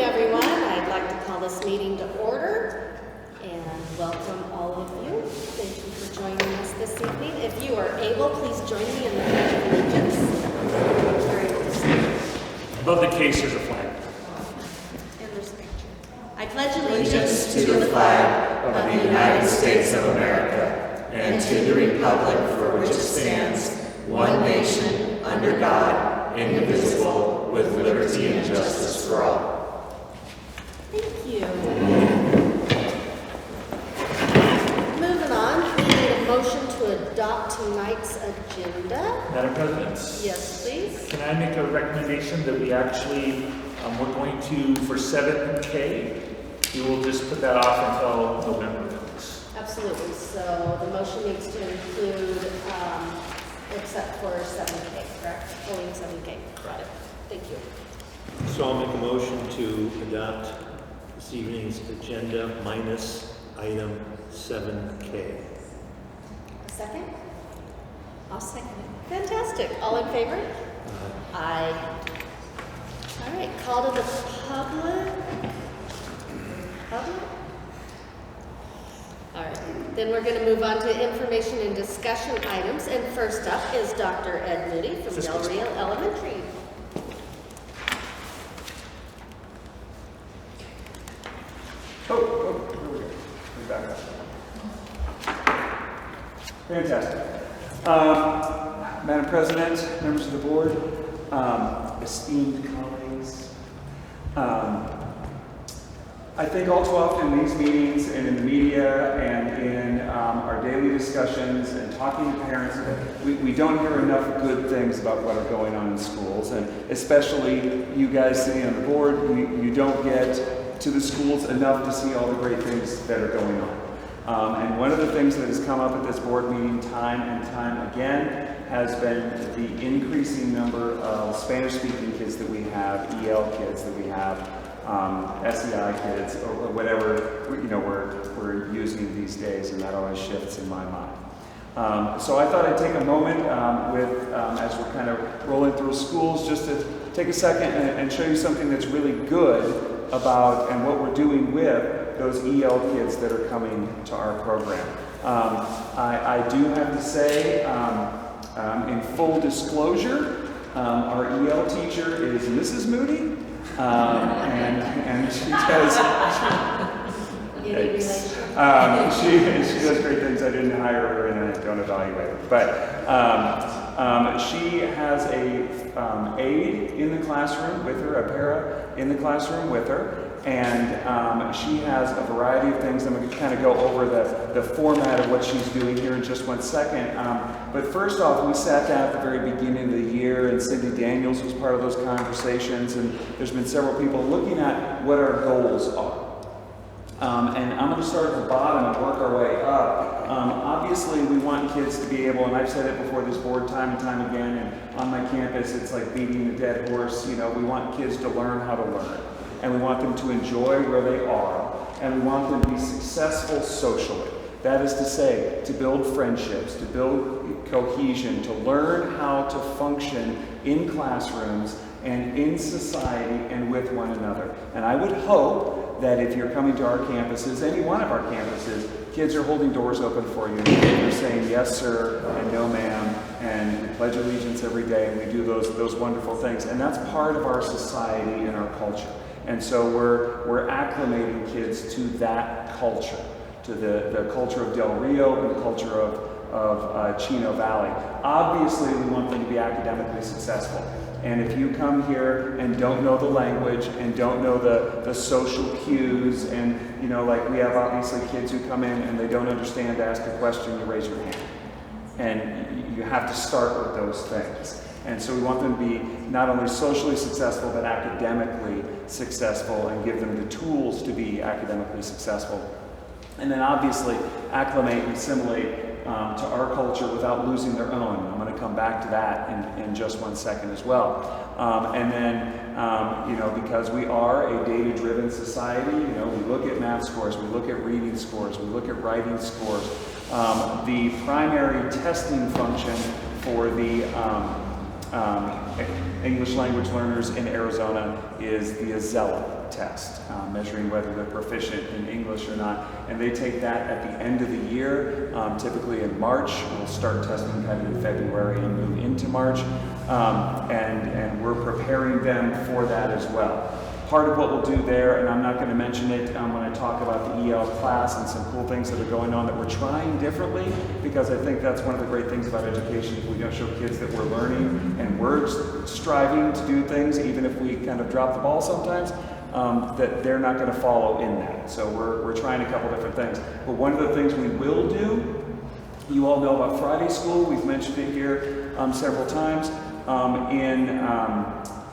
everyone. I'd like to call this meeting to order and welcome all of you. Thank you for joining us this evening. If you are able, please join me in the Pledge of Allegiance. Above the case is a flag. And there's a picture. I pledge allegiance to the flag of the United States of America and to the republic for which it stands, one nation, under God, indivisible, with liberty and justice for all. Thank you. Moving on, we need a motion to adopt tonight's agenda. Madam President? Yes, please. Can I make a recommendation that we actually, we're going to, for 7K, we will just put that off until November, please. Absolutely. So the motion needs to include, except for 7K, correct? Only 7K. Got it. Thank you. So I'll make a motion to adopt this evening's agenda minus item 7K. A second? I'll second it. Fantastic. All in favor? Aye. All right. Call to the public. All right. Then we're going to move on to information and discussion items. And first up is Dr. Ed Moody from Del Rio Elementary. Here we go. Back up. Fantastic. Madam President, members of the board, esteemed colleagues, I think all too often in these meetings and in the media and in our daily discussions and talking to parents, we don't hear enough good things about what are going on in schools, and especially you guys sitting on the board, you don't get to the schools enough to see all the great things that are going on. And one of the things that has come up at this board meeting time and time again has been the increasing number of Spanish-speaking kids that we have, EL kids that we have, SEI kids, or whatever we're using these days, and that always shifts in my mind. So I thought I'd take a moment as we're kind of rolling through schools, just to take a second and show you something that's really good about and what we're doing with those EL kids that are coming to our program. I do have to say, in full disclosure, our EL teacher is Mrs. Moody, and she does. She does great things. I didn't hire her and I don't evaluate her, but she has a aide in the classroom with her, a para in the classroom with her, and she has a variety of things. I'm going to kind of go over the format of what she's doing here in just one second. But first off, we sat down at the very beginning of the year, and Cindy Daniels was part of those conversations, and there's been several people looking at what our goals are. And I'm going to start at the bottom and work our way up. Obviously, we want kids to be able, and I've said it before this board time and time again, and on my campus, it's like beating a dead horse. We want kids to learn how to learn, and we want them to enjoy where they are, and we want them to be successful socially. That is to say, to build friendships, to build cohesion, to learn how to function in classrooms and in society and with one another. And I would hope that if you're coming to our campuses, any one of our campuses, kids are holding doors open for you. They're saying yes, sir, and no, ma'am, and we pledge allegiance every day, and we do those wonderful things. And that's part of our society and our culture. And so we're acclimating kids to that culture, to the culture of Del Rio and the culture of Chino Valley. Obviously, we want them to be academically successful. And if you come here and don't know the language and don't know the social cues, and like we have obviously kids who come in and they don't understand to ask a question, you raise your hand. And you have to start with those things. And so we want them to be not only socially successful, but academically successful, and give them the tools to be academically successful. And then obviously acclimate and assimilate to our culture without losing their own. I'm going to come back to that in just one second as well. And then, because we are a data-driven society, we look at math scores, we look at reading scores, we look at writing scores. The primary testing function for the English language learners in Arizona is the Azella test, measuring whether they're proficient in English or not. And they take that at the end of the year, typically in March. We'll start testing kind of in February and move into March. And we're preparing them for that as well. Part of what we'll do there, and I'm not going to mention it when I talk about the EL class and some cool things that are going on that we're trying differently, because I think that's one of the great things about education. If we don't show kids that we're learning and we're striving to do things, even if we kind of drop the ball sometimes, that they're not going to follow in that. So we're trying a couple different things. But one of the things we will do, you all know about Friday School. We've mentioned it here several times. In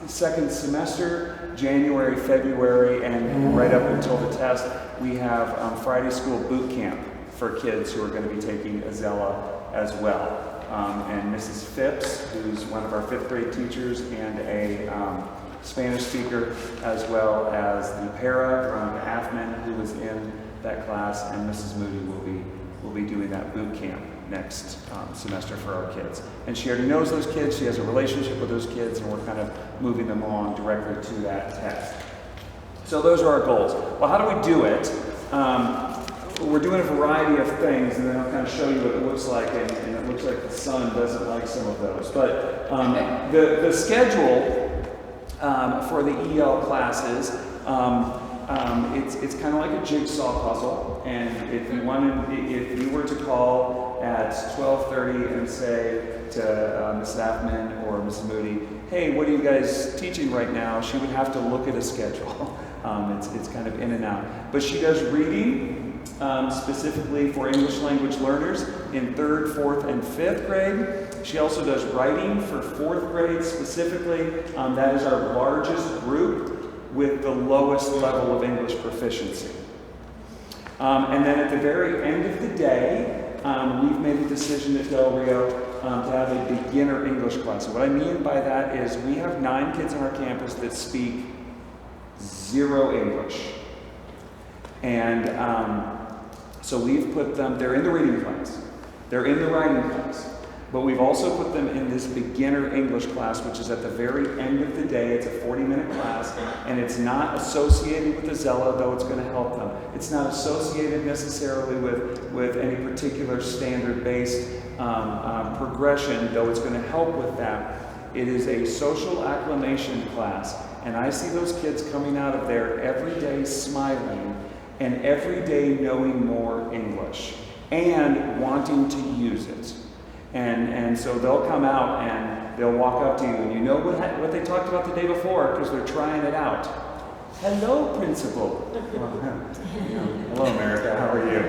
second semester, January, February, and right up until the test, we have Friday School Boot Camp for kids who are going to be taking Azella as well. And Mrs. Phipps, who's one of our 5th grade teachers and a Spanish speaker, as well as the para from Afman, who was in that class, and Mrs. Moody will be doing that boot camp next semester for our kids. And she already knows those kids, she has a relationship with those kids, and we're kind of moving them along directly to that test. So those are our goals. Well, how do we do it? We're doing a variety of things, and then I'll kind of show you what it looks like, and it looks like the sun doesn't like some of those. But the schedule for the EL classes, it's kind of like a jigsaw puzzle, and if you were to call at 12:30 and say to Mrs. Afman or Mrs. Moody, hey, what are you guys teaching right now? She would have to look at a schedule. It's kind of in and out. But she does reading, specifically for English language learners in 3rd, 4th, and 5th grade. She also does writing for 4th grade specifically. That is our largest group with the lowest level of English proficiency. And then at the very end of the day, we've made a decision at Del Rio to have a beginner English class. And what I mean by that is we have 9 kids on our campus that speak 0 English. And so we've put them, they're in the reading class, they're in the writing class, but we've also put them in this beginner English class, which is at the very end of the day. It's a 40-minute class, and it's not associated with Azella, though it's going to help them. It's not associated necessarily with any particular standard-based progression, though it's going to help with that. It is a social acclimation class, and I see those kids coming out of there every day smiling and every day knowing more English and wanting to use it. And so they'll come out and they'll walk up to you, and you know what they talked about the day before because they're trying it out. Hello, principal. Hello, America. How are you?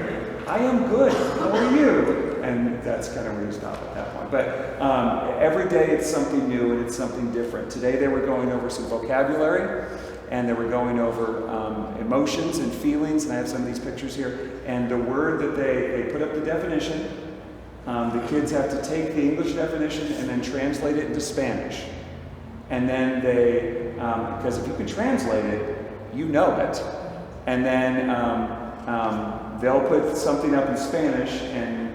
I am good. How are you? And that's kind of where you stop at that point. But every day it's something new and it's something different. Today they were going over some vocabulary, and they were going over emotions and feelings, and I have some of these pictures here. And the word that they put up the definition. The kids have to take the English definition and then translate it into Spanish. And then they, because if you can translate it, you know it. And then they'll put something up in Spanish, and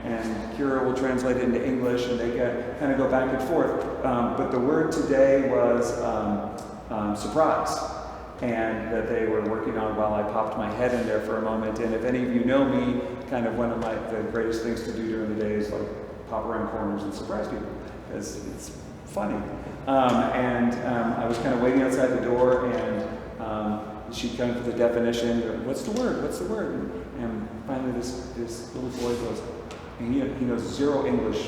Kira will translate it into English, and they kind of go back and forth. But the word today was surprise, and that they were working on while I popped my head in there for a moment. And if any of you know me, kind of one of the greatest things to do during the day is like pop around corners and surprise people, because it's funny. I was kind of waiting outside the door, and she came for the definition. What's the word? What's the word? And finally, this little boy goes, and he knows 0 English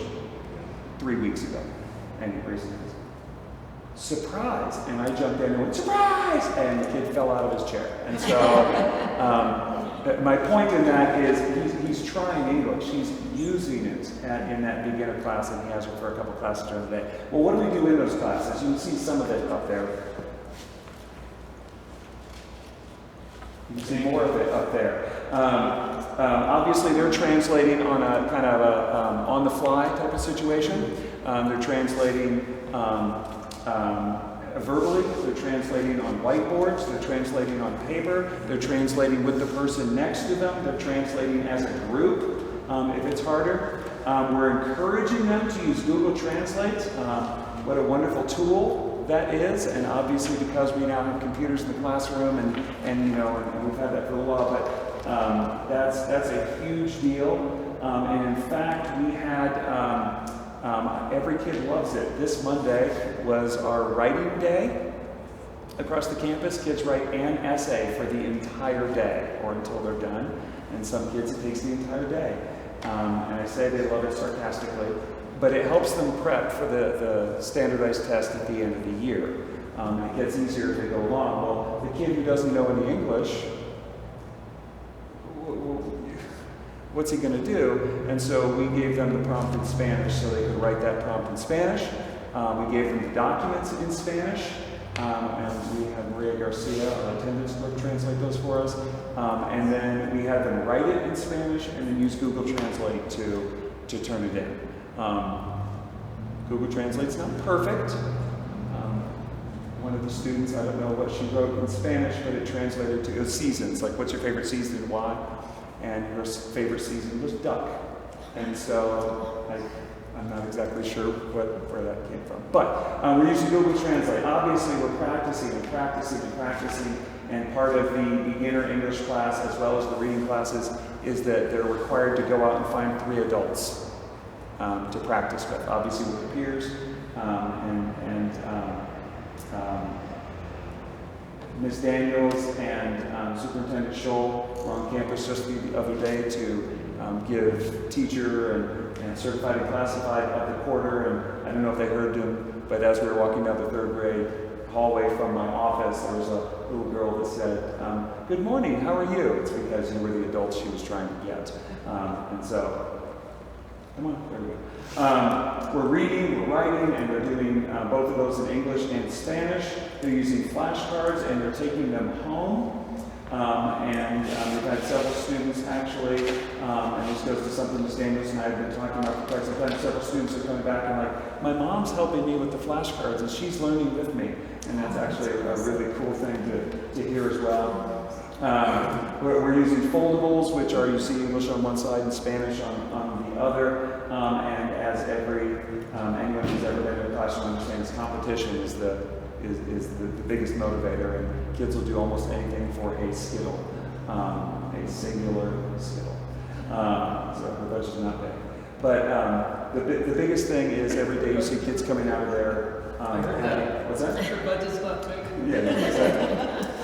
3 weeks ago, and he raises his surprise, and I jumped in and went, surprise! And the kid fell out of his chair. And so my point in that is he's trying English. He's using it in that beginner class, and he has it for a couple classes during the day. Well, what do we do in those classes? You can see some of it up there. You can see more of it up there. Obviously, they're translating on a kind of a on-the-fly type of situation. They're translating verbally, they're translating on whiteboards, they're translating on paper, they're translating with the person next to them, they're translating as a group if it's harder. We're encouraging them to use Google Translate. what a wonderful tool that is, and obviously because we now have computers in the classroom, and we've had that for a while, but that's a huge deal. And in fact, we had every kid loves it. This Monday was our writing day. Across the campus, kids write an essay for the entire day, or until they're done. And some kids, it takes the entire day. And I say they love it sarcastically, but it helps them prep for the standardized test at the end of the year. It gets easier as they go along. Well, the kid who doesn't know any English, what's he going to do? And so we gave them the prompt in Spanish so they could write that prompt in Spanish. We gave them the documents in Spanish. And we had Maria Garcia, our attendance clerk, translate those for us. And then we had them write it in Spanish and then use Google Translate to turn it in. Google Translate's not perfect. One of the students, I don't know what she wrote in Spanish, but it translated to seasons, like what's your favorite season and why? And her favorite season was duck. And so I'm not exactly sure where that came from. But we're using Google Translate. Obviously, we're practicing and practicing and practicing. And part of the beginner English class, as well as the reading classes, is that they're required to go out and find 3 adults to practice with. Obviously, with their peers. Ms. Daniels and Superintendent Scholl were on campus just the other day to give teacher and certified and classified of the quarter, and I don't know if they heard them, but as we were walking down the 3rd grade hallway from my office, there was a little girl that said, "Good morning, how are you?" It's because you were the adults she was trying to get. And so, come on, there we go. We're reading, we're writing, and they're doing both of those in English and Spanish. They're using flashcards and they're taking them home. We've had several students actually, and this goes to something Ms. Daniels and I have been talking about for quite some time. Several students are coming back and like, my mom's helping me with the flashcards and she's learning with me. And that's actually a really cool thing to hear as well. We're using foldables, which are, you see English on one side and Spanish on the other. And as anyone who's ever been in a classroom understands, competition is the biggest motivator, and kids will do almost anything for a Skittle, a singular Skittle. So the budget's not big. But the biggest thing is every day you see kids coming out of there. What's that? Your budget's not big. Yeah, no, exactly.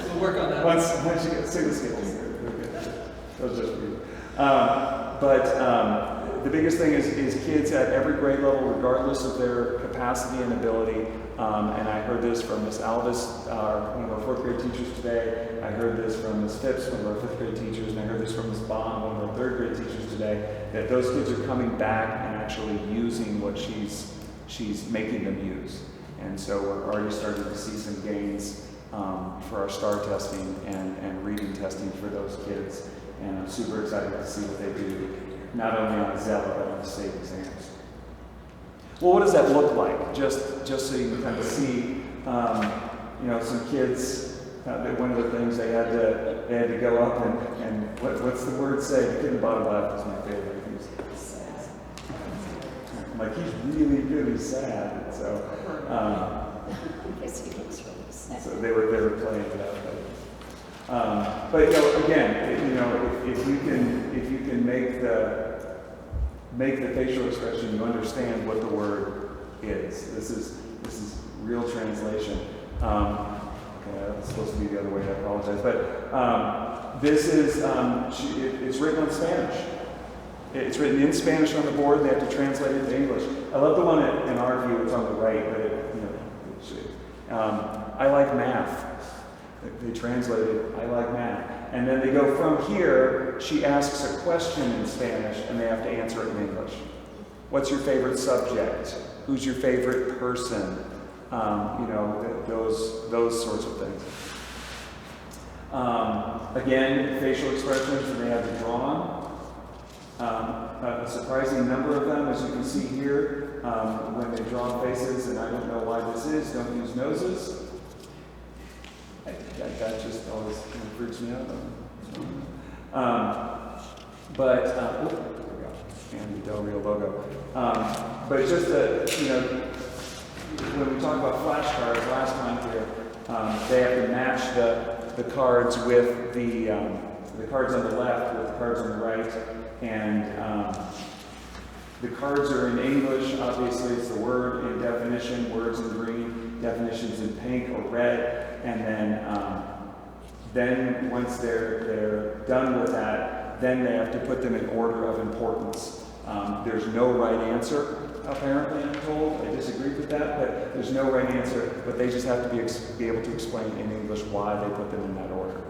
We'll work on that. Once you get see the Skittles, they're good. That was just for you. The biggest thing is kids at every grade level, regardless of their capacity and ability. And I heard this from Ms. Alvis, one of our 4th grade teachers today. I heard this from Ms. Phipps, one of our 5th grade teachers, and I heard this from Ms. Bond, one of our 3rd grade teachers today, that those kids are coming back and actually using what she's making them use. And so we're already starting to see some gains for our STAR testing and reading testing for those kids. And I'm super excited to see what they do, not only on the Zella, but on the state exams. Well, what does that look like? Just so you can kind of see, some kids. One of the things they had to go up and what's the word say? The kid in the bottom left is my favorite. Like he's really, really sad. So, Yes, he looks really sad. so they were playing it out. But again, if you can make the facial expression, you understand what the word is. This is real translation. It's supposed to be the other way. I apologize, but this is it's written in Spanish. It's written in Spanish on the board. They have to translate it into English. I love the one in our view. It's on the right, but I like math. They translated, I like math. And then they go from here, she asks a question in Spanish, and they have to answer it in English. What's your favorite subject? Who's your favorite person? Those sorts of things. Again, facial expressions, and they have to draw. A surprising number of them, as you can see here, when they draw faces, and I don't know why this is, don't use noses. That just always kind of freaks me out. There we go, and the Del Rio logo. But it's just when we talked about flashcards last time here, they have to match the cards with the cards on the left with the cards on the right, and the cards are in English. Obviously, it's the word in definition, words in green, definitions in pink or red, and then once they're done with that, then they have to put them in order of importance. There's no right answer, apparently, I'm told. I disagree with that, but there's no right answer, but they just have to be able to explain in English why they put them in that order.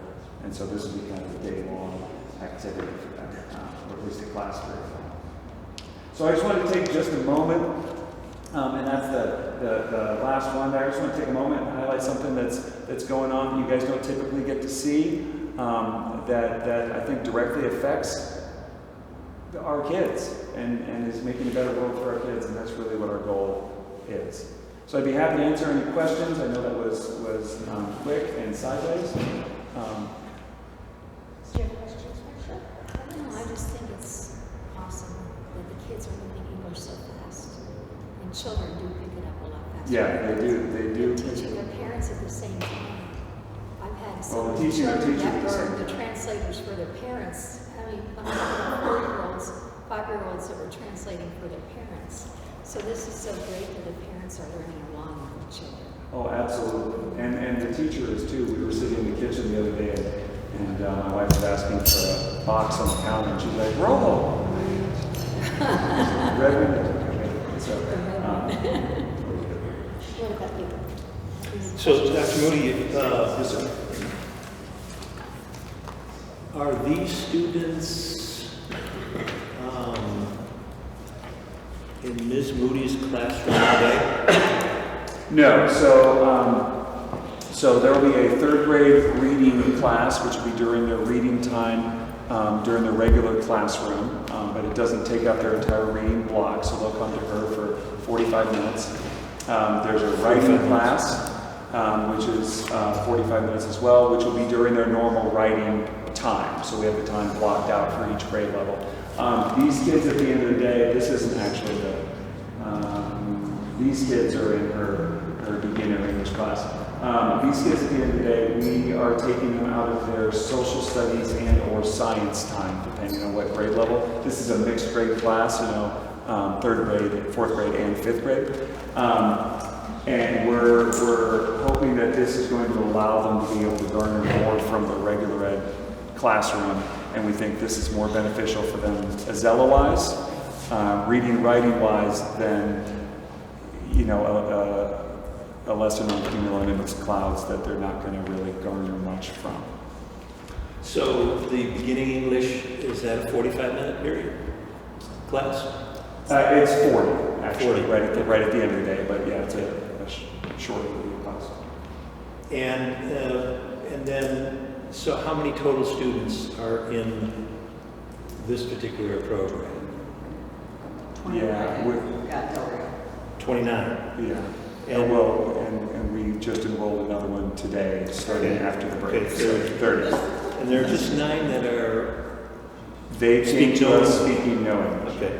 And so this will be kind of a day-long activity for them, or at least a class period. So I just wanted to take just a moment, and that's the last one there. I just want to take a moment and highlight something that's going on that you guys don't typically get to see, that I think directly affects our kids and is making a better world for our kids, and that's really what our goal is. So I'd be happy to answer any questions. I know that was quick and sideways. Do you have questions, Marcia? I don't know, I just think it's awesome that the kids are learning English so fast. And children do pick it up a lot faster. Yeah, they do. Teaching their parents at the same time. I've had some teaching their children teachers at the that same were the time. translators for their parents. I mean, I'm talking about 4-year-olds, 5-year-olds that were translating for their parents. So this is so great that the parents are learning along with the children. Oh, absolutely. And the teachers too. We were sitting in the kitchen the other day, and my wife was asking for a box on the counter, and she's like, "Roll." Red one. So, What about you? So, Dr. Moody, are these students in Ms. Moody's classroom today? No. So there will be a third grade reading class, which will be during their reading time during the regular classroom, but it doesn't take up their entire reading block, so they'll come to her for 45 minutes. There's a writing class, which is 45 minutes as well, which will be during their normal writing time. So we have the time blocked out for each grade level. These kids at the end of the day, this isn't actually these kids are in her beginner English class. These kids at the end of the day, we are taking them out of their social studies and or science time, depending on what grade level. This is a mixed grade class, third grade, fourth grade, and fifth grade. And we're hoping that this is going to allow them to be able to garner more from the regular ed classroom, and we think this is more beneficial for them Azella-wise, reading and writing-wise, than a lesson on cumulonimbus clouds that they're not going to really garner much from. So the beginning English, is that a 45-minute period class? It's 40, actually, 40. right at the end of the day, but yeah, it's a short review class. And then, so how many total students are in this particular program? 29. Yeah, Delray. 29. Yeah. And- And we just enrolled another one today, starting after the break. Okay, So 30. And there are just 9 that are, They came Speak to us knowing. speaking knowing. okay.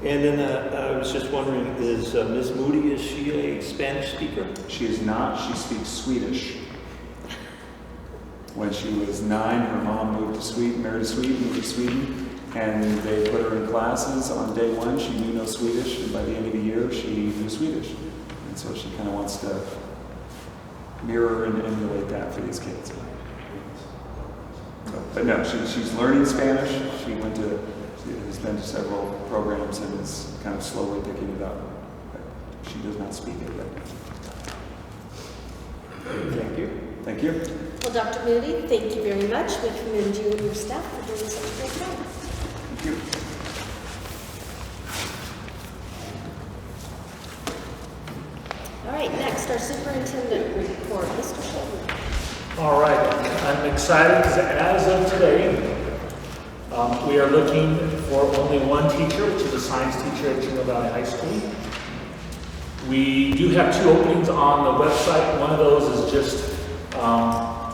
And then I was just wondering, is Ms. Moody, is she a Spanish speaker? She is not. She speaks Swedish. When she was 9, her mom moved to Sweden, married a Swede, moved to Sweden, and they put her in classes. On day 1, she knew no Swedish, and by the end of the year, she knew Swedish. And so she kind of wants to mirror and emulate that for these kids. But no, she's learning Spanish. She has been to several programs and is kind of slowly picking it up. But she does not speak it yet. Thank you. Thank you. Well, Dr. Moody, thank you very much. We commend you and your staff for doing such a great job. Thank you. All right, next, our superintendent report. Mr. Sheldon. All right, I'm excited because as of today, we are looking for only one teacher, which is a science teacher at Chino Valley High School. We do have 2 openings on the website. One of those is just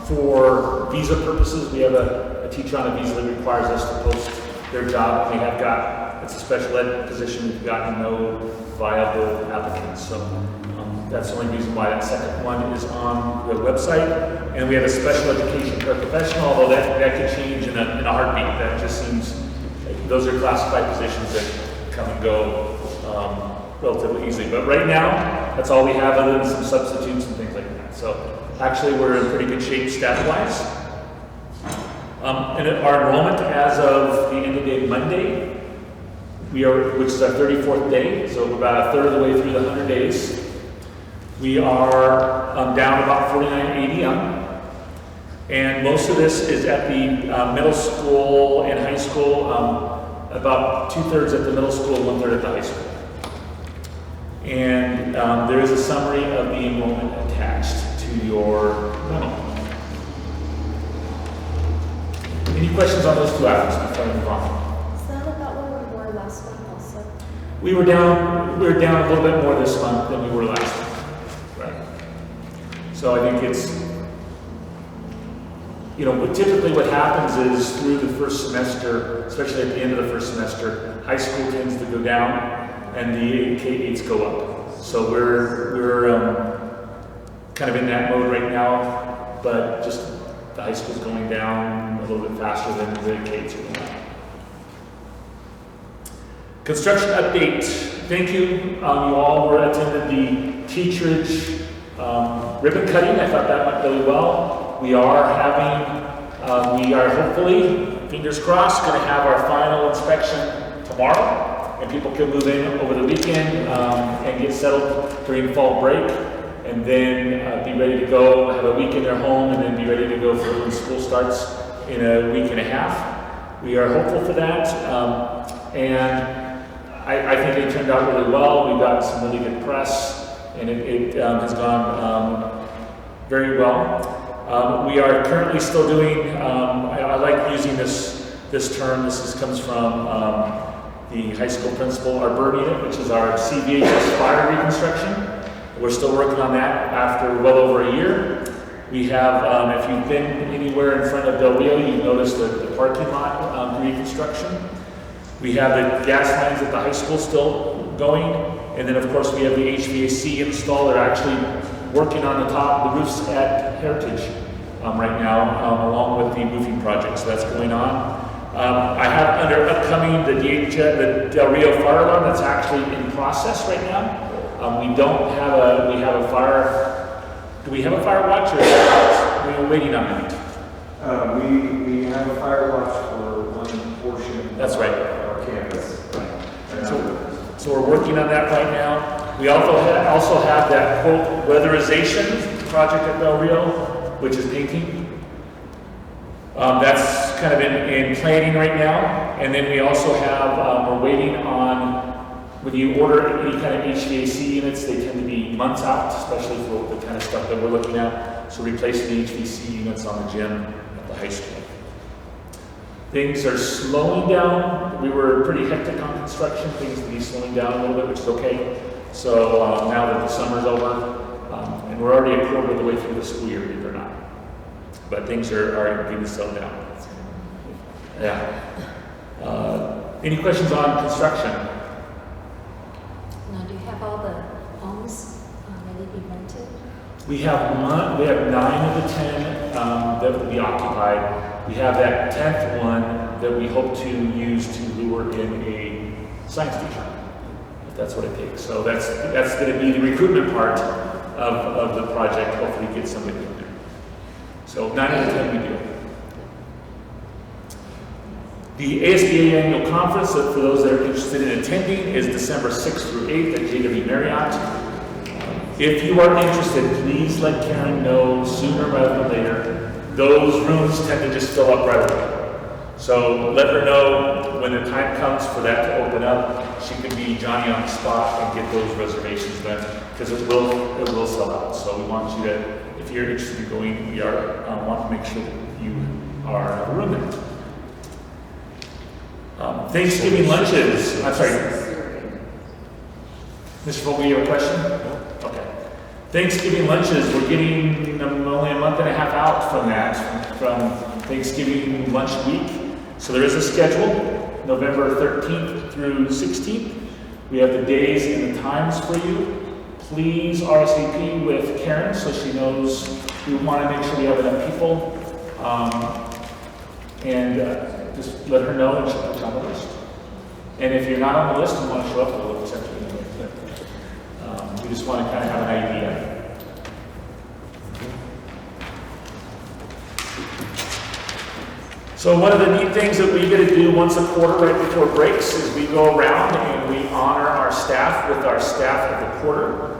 for visa purposes. We have a teacher on a visa that requires us to post their job. We have got, it's a special ed position, we've gotten no viable applicants. So That's the only reason why that second one is on the website. And we have a special education paraprofessional, although that could change in a heartbeat. That just seems, those are classified positions that come and go relatively easily. But right now, that's all we have other than some substitutes and things like that. So actually, we're in pretty good shape staff-wise. And our enrollment as of the end of day Monday, which is our 34th day, so we're about a third of the way through the 100 days. We are down about 4980 and most of this is at the middle school and high school, about 2/3 at the middle school, 1/3 at the high school. And there is a summary of the enrollment attached to your memo. Any questions on those two items before I move on? Is that about where we were last month also? We were down a little bit more this month than we were last month. Right. So I think it's, typically what happens is through the first semester, especially at the end of the first semester, high school tends to go down and the K-8s go up. So we're kind of in that mode right now, but just the high school's going down a little bit faster than the K-8s are going up. Construction update. Thank you. You all were attended the teacherage ribbon cutting. I thought that went really well. We are hopefully, fingers crossed, going to have our final inspection tomorrow, and people can move in over the weekend and get settled during fall break, and then be ready to go, have a week in their home, and then be ready to go for when school starts in a week and a half. We are hopeful for that, and I think it turned out really well. We got some really good press, and it has gone very well. We are currently still doing, I like using this term, comes from the high school principal, our burn unit, which is our CVUSD fire reconstruction. We're still working on that after well over a year. We have, if you've been anywhere in front of Del Rio, you've noticed the parking lot reconstruction. We have the gas lines at the high school still going, and then of course we have the HVAC installed. They're actually working on the roofs at Heritage right now, along with the roofing project, so that's going on. I have under upcoming the Del Rio fire alarm that's actually in process right now. We have a fire, do we have a fire watch or we were waiting on it? We have a fire watch for one portion. That's right. Of our campus. So we're working on that right now. We also have that quote weatherization project at Del Rio, which is painting. That's kind of in planning right now. And then we also have, we're waiting on, when you order any kind of HVAC units, they tend to be months out, especially for the kind of stuff that we're looking at. So replacing the HVAC units on the gym at the high school. Things are slowing down. We were pretty hectic on construction. Things will be slowing down a little bit, which is okay. So now that the summer's over, and we're already a quarter of the way through the school year, believe it or not. But things are beginning to slow down. Yeah. Any questions on construction? Now, do you have all the homes ready to be rented? We have 9 of the 10 that will be occupied. We have that 10th one that we hope to use to lure in a science teacher, if that's what it takes. So that's going to be the recruitment part of the project. Hopefully get somebody in there. So 9 out of 10 we do. The ASBA annual conference, for those that are interested in attending, is December 6th through 8th at JW Marriott. If you are interested, please let Karen know sooner rather than later. Those rooms tend to just fill up right away. So let her know when the time comes for that to open up. She can be Johnny on the spot and get those reservations done, because it will sell out. So we want you to, if you're interested in going, we want to make sure that you are a room in it. Thanksgiving lunches. I'm sorry. Mr. Vogel, you have a question? Okay. Thanksgiving lunches, we're getting only a month and a half out from that, from Thanksgiving lunch week. So there is a schedule, November 13th through 16th. We have the days and the times for you. please RSVP with Karen so she knows we want to make sure we have enough people. Just let her know and she'll put you on the list. And if you're not on the list and want to show up, we'll accept you anyway. We just want to kind of have an idea. So one of the neat things that we get to do once a quarter right before breaks is we go around and we honor our staff with our staff of the quarter.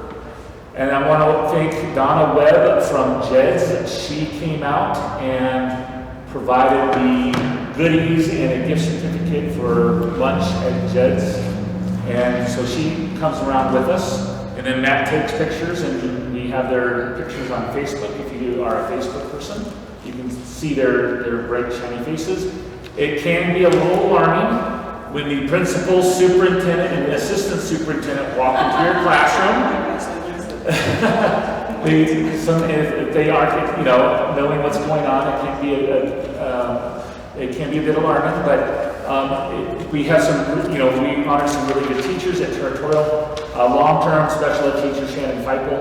And I want to thank Donna Webb from JEDS. She came out and provided the goodies and a gift certificate for lunch at JEDS. And so she comes around with us. And then Matt takes pictures and we have their pictures on Facebook. If you are a Facebook person, you can see their bright, shiny faces. It can be a little alarming when the principal, superintendent, and assistant superintendent walk into your classroom. If they aren't, knowing what's going on, it can be a bit alarming. But we have some, we honor some really good teachers at Territorial. Long-term special ed teacher Shannon Feipel,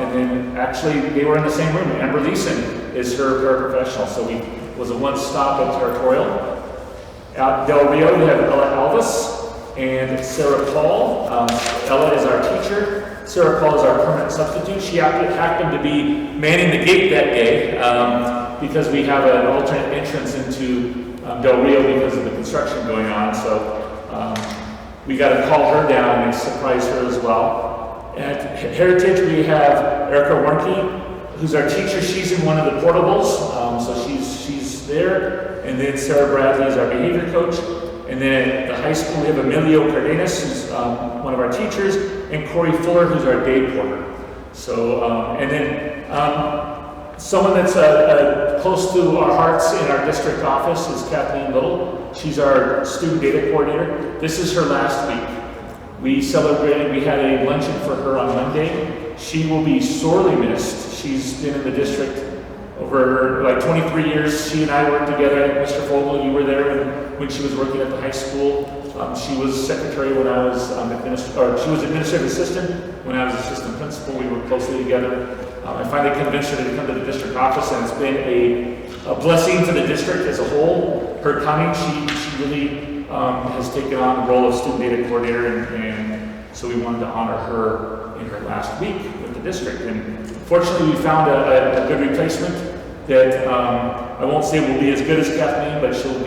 and then actually they were in the same room. Amber Leeson is her paraprofessional, so we was a one-stop at Territorial. At Del Rio, we have Ella Alvis and Sarah Paul. Ella is our teacher. Sarah Paul is our permanent substitute. She happened to be manning the gate that day because we have an alternate entrance into Del Rio because of the construction going on. So we got to call her down and surprise her as well. At Heritage, we have Erica Warnke, who's our teacher. She's in one of the portables, so she's there. And then Sarah Bradley is our behavior coach. And then at the high school, we have Emilio Cardenas, who's one of our teachers, and Corey Fuller, who's our day porter. So, and then someone that's close to our hearts in our district office is Kathleen Little. She's our student data coordinator. This is her last week. We had a luncheon for her on Monday. She will be sorely missed. She's been in the district over like 23 years. She and I worked together. Mr. Fogel, you were there when she was working at the high school. She was secretary when I was she was administrative assistant when I was assistant principal. We worked closely together. I finally convinced her to come to the district office, and it's been a blessing to the district as a whole. Her coming, she really has taken on the role of student data coordinator, and so we wanted to honor her in her last week with the district. And fortunately, we found a good replacement that I won't say will be as good as Kathleen, but she'll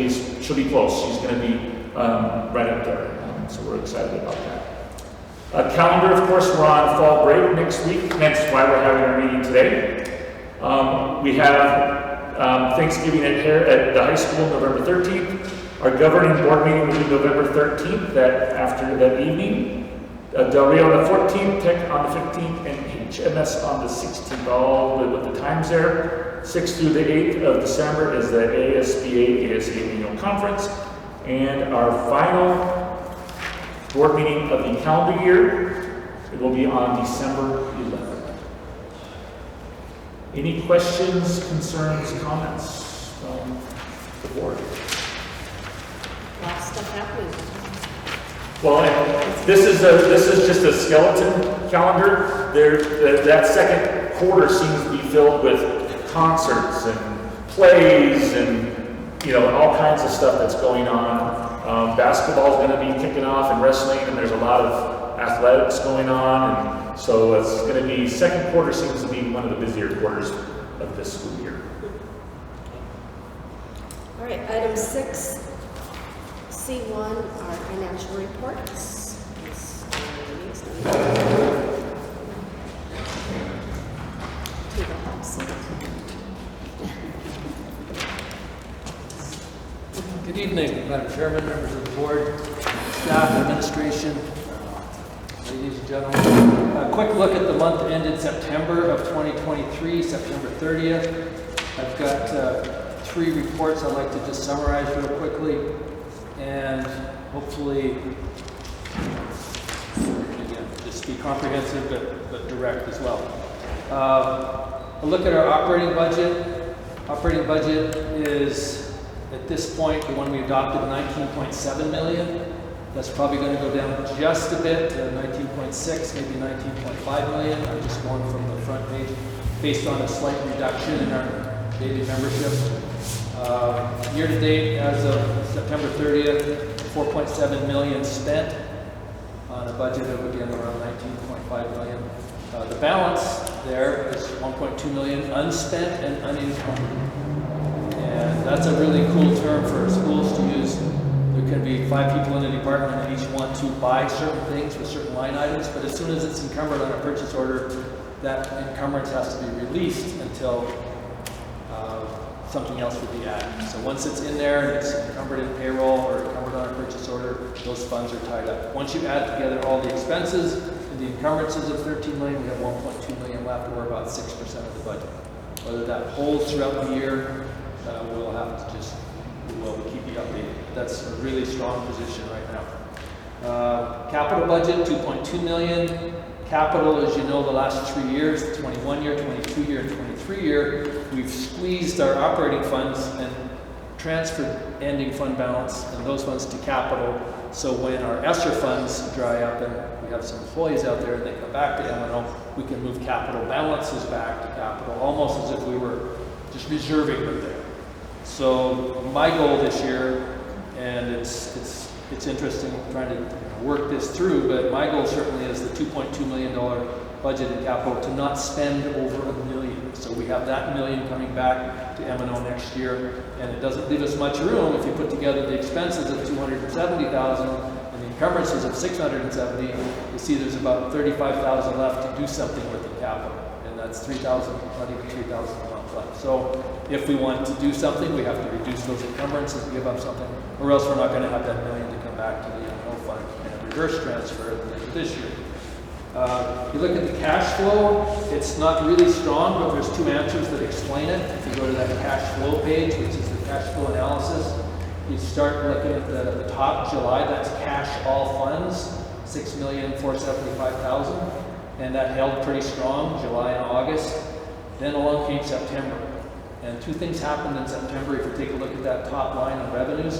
be close. She's going to be right up there. So we're excited about that. Calendar, of course, we're on fall break next week. That's why we're having our meeting today. We have Thanksgiving at the high school November 13th. Our governing board meeting will be November 13th, after that evening. Del Rio on the 14th, Tech on the 15th, and HMS on the 16th. All with the times there. 6th through the 8th of December is the ASA annual conference. And our final board meeting of the calendar year, it will be on December 11th. Any questions, concerns, comments from the board? Lots of stuff happening. Well, this is just a skeleton calendar. That second quarter seems to be filled with concerts and plays and all kinds of stuff that's going on. Basketball is going to be kicking off, and wrestling, and there's a lot of athletics going on, and so it's going to be, second quarter seems to be one of the busier quarters of this school year. All right, item 6C1, our financial reports. To the hot seat. Good evening, Madam Chairman, members of the board, staff, administration, ladies and gentlemen. A quick look at the month ended September of 2023, September 30th. I've got 3 reports I'd like to just summarize real quickly, and hopefully, again, just be comprehensive but direct as well. A look at our operating budget. Operating budget is, at this point, the one we adopted, $19.7 million. That's probably going to go down just a bit to 19.6, maybe 19.5 million. I'm just going from the front page based on a slight reduction in our daily membership. Year to date, as of September 30th, 4.7 million spent on a budget of, again, around 19.5 million. The balance there is 1.2 million unspent and unencumbered. And that's a really cool term for schools to use. There can be 5 people in a department and each want to buy certain things with certain line items, but as soon as it's encumbered on a purchase order, that encumbrance has to be released until something else would be added. So once it's in there and it's encumbered in payroll or encumbered on a purchase order, those funds are tied up. Once you add together all the expenses and the encumbrances of 13 million, we have 1.2 million left, or about 6% of the budget. Whether that holds throughout the year, we'll have to just, we'll keep you updated. That's a really strong position right now. Capital budget, 2.2 million. Capital, as you know, the last 3 years, the 21 year, 22 year, and 23 year, we've squeezed our operating funds and transferred ending fund balance and those funds to capital. So when our ESSER funds dry up and we have some employees out there and they come back to M&O, we can move capital balances back to capital, almost as if we were just reserving them there. So my goal this year, and it's interesting trying to work this through, but my goal certainly is the $2.2 million budget in capital to not spend over $1 million. So we have that $1 million coming back to M&O next year, and it doesn't leave us much room if you put together the expenses of $270,000 and the encumbrances of $670,000. You see there's about $35,000 left to do something with the capital, and that's $3,000, not even $3,000 a month left. So if we want to do something, we have to reduce those encumbrances and give up something, or else we're not going to have that $1 million to come back to the M&O fund and reverse transfer at the end of this year. You look at the cash flow, it's not really strong, but there's 2 answers that explain it. If you go to that cash flow page, which is the cash flow analysis, you start looking at the top, July, that's cash all funds, $6,475,000, and that held pretty strong, July and August. Then along came September, and 2 things happened in September. If you take a look at that top line of revenues,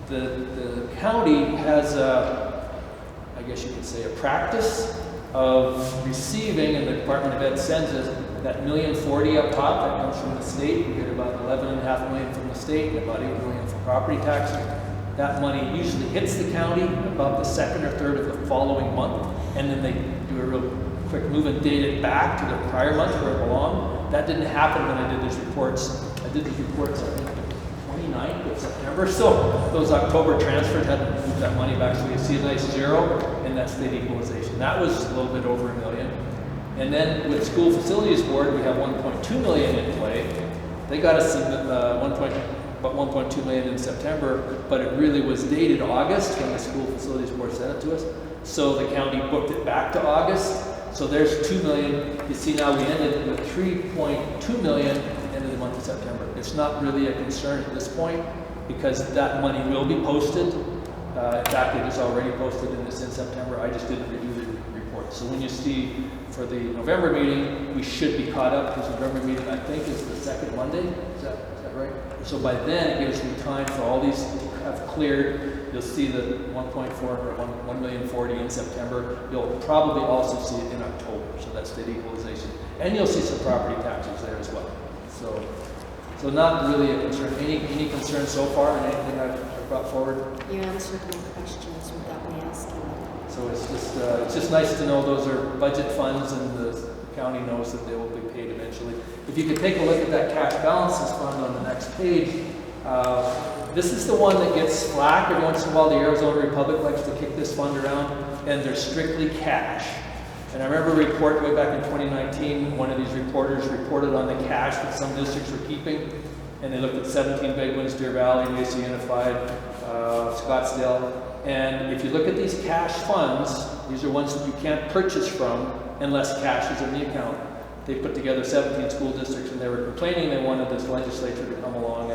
the county has I guess you could say a practice of receiving, and the Department of Ed sends us that $1,040,000 up top that comes from the state. We get about $11.5 million from the state and about $8 million from property taxes. That money usually hits the county about the 2nd or 3rd of the following month, and then they do a real quick move and date it back to the prior month where it belonged. That didn't happen when I did these reports. I did these reports, I think, the 29th of September. So those October transfers hadn't moved that money back. So you see a nice 0 in that state equalization. That was a little bit over $1 million. And then with School Facilities Board, we have $1.2 million in play. They got us about $1.2 million in September, but it really was dated August when the School Facilities Board sent it to us. So the county booked it back to August. So there's $2 million. You see now we ended with $3.2 million at the end of the month of September. It's not really a concern at this point because that money will be posted. In fact, it is already posted and it's in September. I just didn't review the report. So when you see for the November meeting, we should be caught up because November meeting, I think, is the 2nd Monday. Is that right? So by then, it gives me time for all these to have cleared. You'll see the 1.4 or 1,040,000 in September. You'll probably also see it in October. So that's state equalization. And you'll see some property taxes there as well. So not really a concern. Any concern so far in anything I've brought forward? You answered my questions without me asking. So it's just nice to know those are budget funds and the county knows that they will be paid eventually. If you could take a look at that cash balances fund on the next page, this is the one that gets flack. Every once in a while, the Arizona Republic likes to kick this fund around, and they're strictly cash. And I remember a report way back in 2019, one of these reporters reported on the cash that some districts were keeping, and they looked at 17 big ones, Deer Valley, Mesa Unified, Scottsdale. And if you look at these cash funds, these are ones that you can't purchase from unless cash is in the account. They put together 17 school districts and they were complaining they wanted this legislature to come along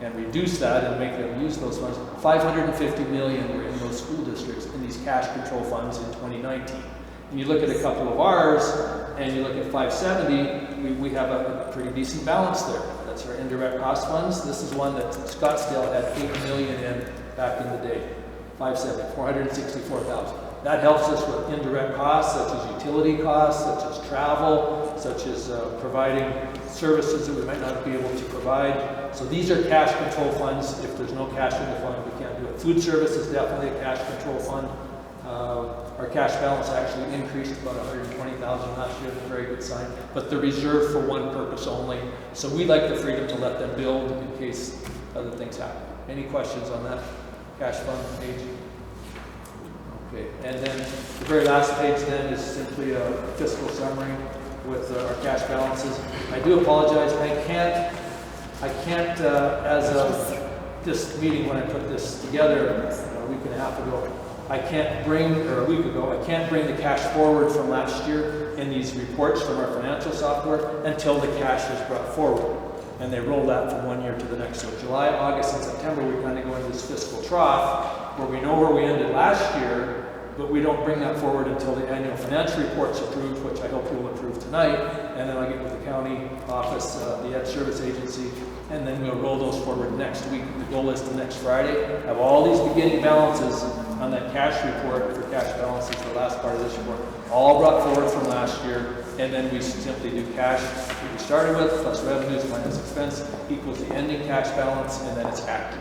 and reduce that and make them use those funds. 550 million were in those school districts in these cash control funds in 2019. And you look at a couple of ours and you look at 570, we have a pretty decent balance there. That's our indirect cost funds. This is one that Scottsdale had 8 million in back in the day. $464,000. That helps us with indirect costs such as utility costs, such as travel, such as providing services that we might not be able to provide. So these are cash control funds. If there's no cash in the fund, we can't do it. Food service is definitely a cash control fund. Our cash balance actually increased about $120,000 last year, a very good sign. But they're reserved for one purpose only. So we like the freedom to let them build in case other things happen. Any questions on that cash fund page? Okay, and then the very last page then is simply a fiscal summary with our cash balances. I do apologize, I can't as of this meeting when I put this together a week and a half ago, I can't bring the cash forward from last year in these reports from our financial software until the cash is brought forward. And they roll that from one year to the next. So July, August, and September, we kind of go into this fiscal trough where we know where we ended last year, but we don't bring that forward until the annual financial report's approved, which I hope you'll approve tonight. And then I'll get with the county office, the Ed Service Agency, and then we'll roll those forward next week. The goal is to next Friday have all these beginning balances on that cash report for cash balances, the last part of this report, all brought forward from last year. And then we simply do cash that we started with, plus revenues minus expense, equals the ending cash balance, and then it's active.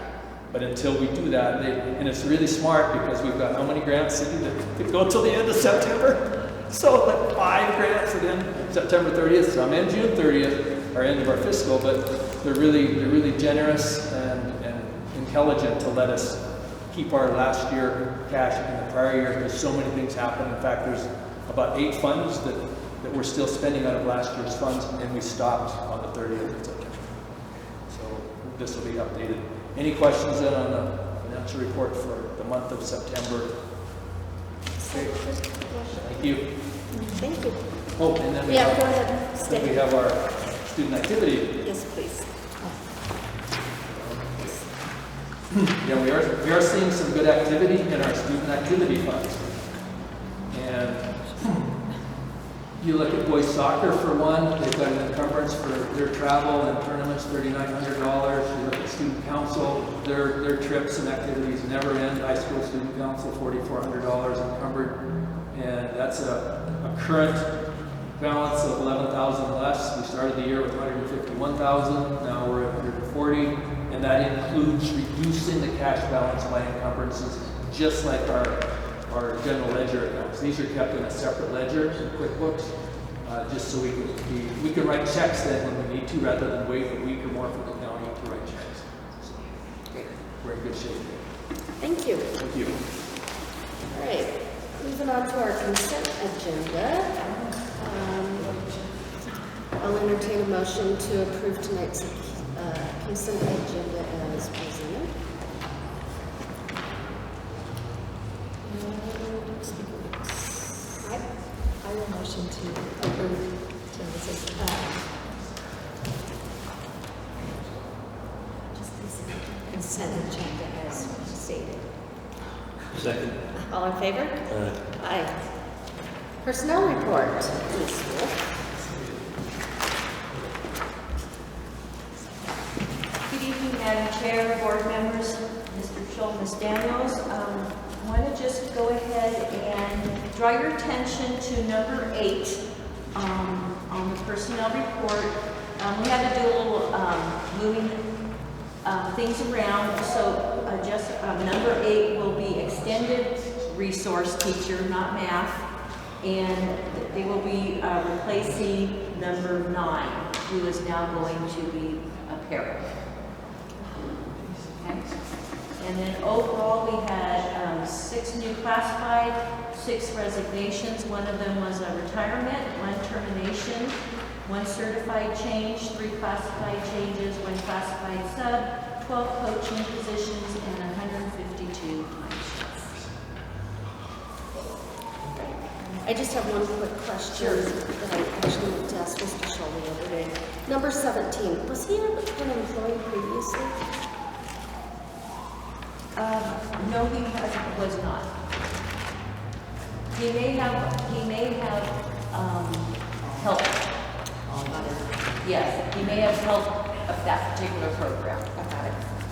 But until we do that, and it's really smart because we've got how many grants sitting that could go till the end of September? So like 5 grants that end September 30th, some end June 30th, our end of our fiscal, but they're really generous and intelligent to let us keep our last year cash in the prior year because so many things happen. In fact, there's about 8 funds that we're still spending out of last year's funds, and we stopped on the 30th of September. So this will be updated. Any questions then on the financial report for the month of September? Okay. Thank you. Thank you. Oh, and then we Go have, ahead. then we have our student activity. Yes, please. Yeah, we are seeing some good activity in our student activity funds. And you look at boys soccer for one, they've got an encumbrance for their travel and tournaments, $3,900. You look at student council, their trips and activities never end. High school student council, $4,400 encumbered. And that's a current balance of $11,000 less. We started the year with $151,000, now we're at $140,000. And that includes reducing the cash balance by encumbrances, just like our general ledger accounts. These are kept in a separate ledger in QuickBooks, just so we can write checks then when we need to, rather than wait a week or more for the county to write checks. So, we're in good shape. Thank you. Thank you. All right, moving on to our consent agenda. I'll entertain a motion to approve tonight's consent agenda as presented. I will motion to approve consent agenda as stated. Second. All in favor? Aye. Personnel report, please. Good evening, Madam Chair, board members, Mr. Schultz, Ms. Daniels. I want to just go ahead and draw your attention to number 8 on the personnel report. We had to do a little moving things around, so just number 8 will be extended resource teacher, not math, and they will be replacing number 9, who is now going to be a para. Okay. And then overall, we had 6 new classified, 6 resignations. One of them was a retirement, 1 termination, 1 certified change, 3 classified changes, 1 classified sub, 12 coaching positions, and 152 timesheets. I just have one quick question that I actually meant to ask Mr. Schultz the other day. Number 17, was he an employee previously? No, he was not. He may have helped. Yes, he may have helped of that particular program.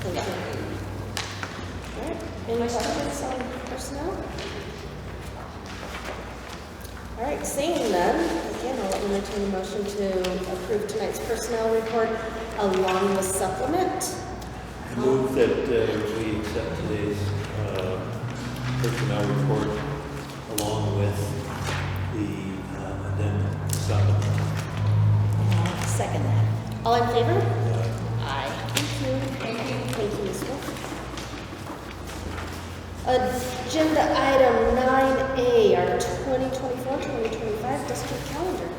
Thank you. All right, any questions on personnel? All right, seeing none, again, I'll entertain a motion to approve tonight's personnel report along with supplement. I move that we accept today's personnel report along with the addendum supplement. Second that. All in favor? Aye. Thank you. Thank you, Ms. Wolf. Agenda item 9A, our 2024-2025 district calendar.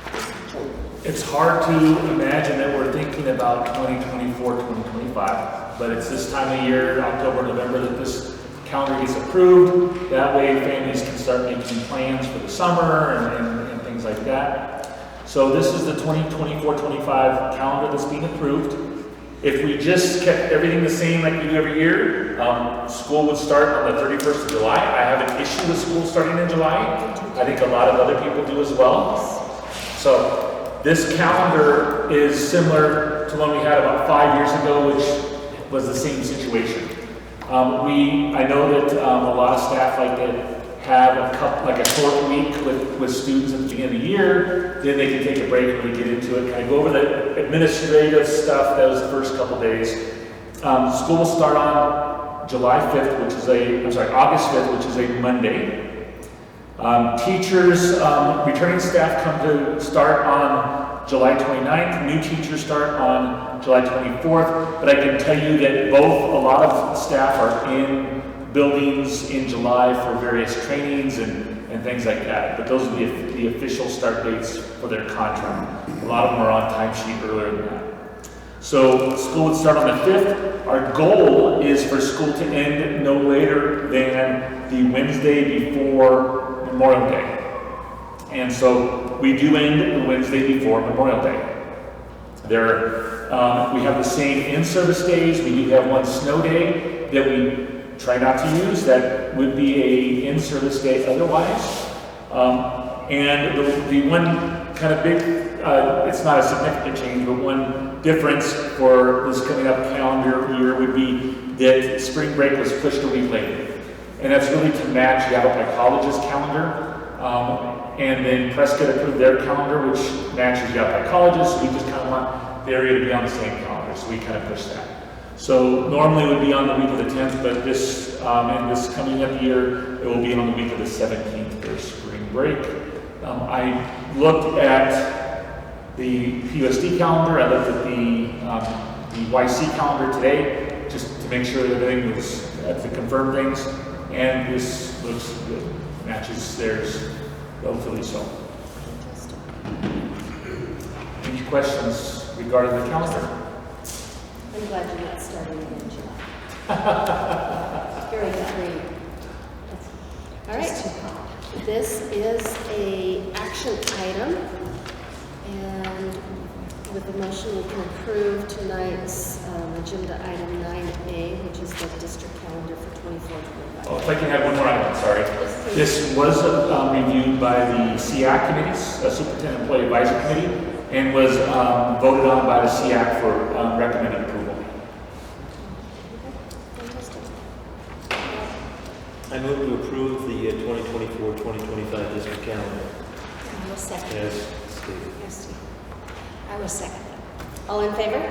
Mr. Joe. It's hard to imagine that we're thinking about 2024, 2025, but it's this time of year, October, November, that this calendar gets approved. That way families can start making plans for the summer and things like that. So this is the 2024-25 calendar that's being approved. If we just kept everything the same like we do every year, school would start on the 31st of July. I have an issue with school starting in July. I think a lot of other people do as well. So this calendar is similar to one we had about 5 years ago, which was the same situation. I know that a lot of staff like to have a short week with students at the beginning of the year, then they can take a break and really get into it, kind of go over the administrative stuff that was the first couple days. School will start on July 5th, August 5th, which is a Monday. Teachers, returning staff come to start on July 29th. New teachers start on July 24th, but I can tell you that a lot of staff are in buildings in July for various trainings and things like that. But those are the official start dates for their contract. A lot of them are on timesheet earlier than that. So school would start on the 5th. Our goal is for school to end no later than the Wednesday before Memorial Day. And so we do end the Wednesday before Memorial Day. We have the same in-service days. We do have one snow day that we try not to use. That would be a in-service day otherwise. And the one kind of big, it's not a significant change, but one difference for this coming up calendar year would be that spring break was pushed a week later. And that's really to match Yavapai College's calendar. And then Prescott approved their calendar, which matches Yavapai College's, so we just kind of want the area to be on the same calendar, so we kind of pushed that. So normally it would be on the week of the 10th, but in this coming up year, it will be on the week of the 17th for spring break. I looked at the CVUSD calendar, I looked at the YC calendar today, just to make sure that everything was, to confirm things, and this looks good, matches theirs relatively so. Any questions regarding the calendar? I'm glad you're not starting in July. Very good. All right. This is an action item, and with the motion, we can approve tonight's agenda item 9A, which is the district calendar for 24-25. Oh, if I can have one more item, sorry. This was reviewed by the SEAC committee, Superintendent Employee Advisory Committee, and was voted on by the SEAC for recommended approval. Fantastic. I move to approve the 2024-2025 district calendar I will second. as stated. Yes, I will second that. All in favor?